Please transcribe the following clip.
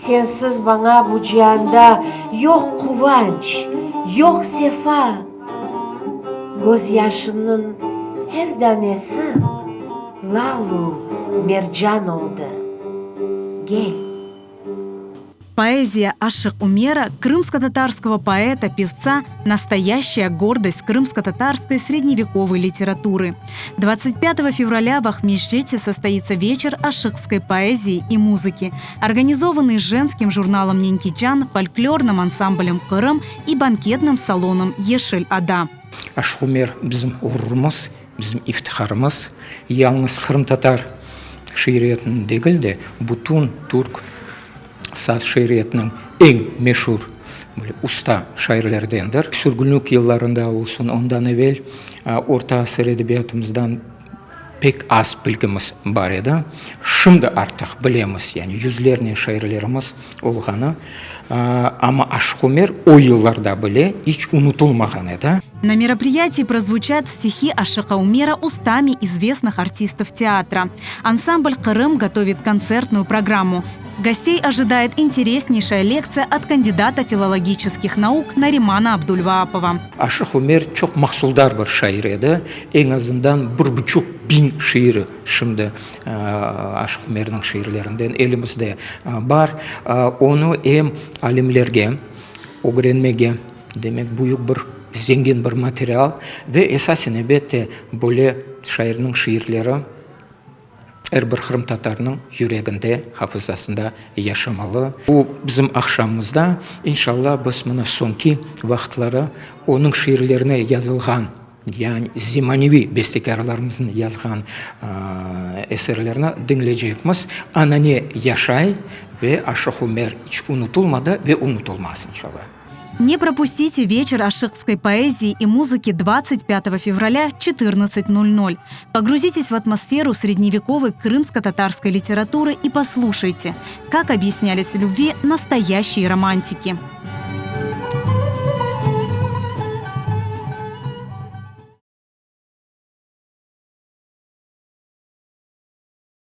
Sensiz bana bu cihanda yok kıvanç, yok sefa. Gözyaşımın her tanesi lalu mercan oldu. Gel. Поэзия Ашык Умера – крымско-татарского поэта, певца, настоящая гордость крымско-татарской средневековой литературы. 25 февраля в Ахмеджете состоится вечер ашыкской поэзии и музыки, организованный женским журналом «Ненькичан», фольклорным ансамблем «Кырым» и банкетным салоном «Ешель-Ада». Ашык Умер bizim uğurumuz, bizim iftiharımız. Yalnız Kırım-Tatar şiiriyetinin değil de bütün Türk saz şiiriyetinin en meşhur usta şairlerdendir. Sürgünlük yıllarında olsun, ondan evvel Orta Asır edebiyatımızdan pek az bilgimiz var idi. Şimdi artık bilemiz, yani yüzlerine şairlerimiz olğanı. Ama Ашык Умер o yıllarda bile hiç unutulmagan edi. На мероприятии прозвучат стихи Ашыка Умера устами известных артистов театра. Ансамбль «Кырым» готовит концертную программу. Гостей ожидает интереснейшая лекция от кандидата филологических наук Наримана Абдульваапова. Ашык Умер çok mahsuldar bir şair idi. En azından 1,5 şiiri şimdi Ашык Умер'nin şiirlerinden elimizde var. Onu hem alimlerge, öğrenmege, demek büyük bir zengin bir material ve esasen elbette böyle şairin şiirleri her bir Kırım Tatarının yüreğinde, hafızasında yaşamalı. Bu bizim akşamımızda inşallah biz mana sonki vaxtları onun şiirlerine yazılgan, yani zemanevi bestekarlarımızın yazgan eserlerini dinleyeceğimiz anane yaşay ve Ашык Умер hiç unutulmadı ve unutulmaz inşallah. Не пропустите вечер ашыкской поэзии и музыки 25 февраля 14:00. Погрузитесь в атмосферу средневековой крымско-татарской литературы и послушайте, как объяснялись в любви настоящие романтики.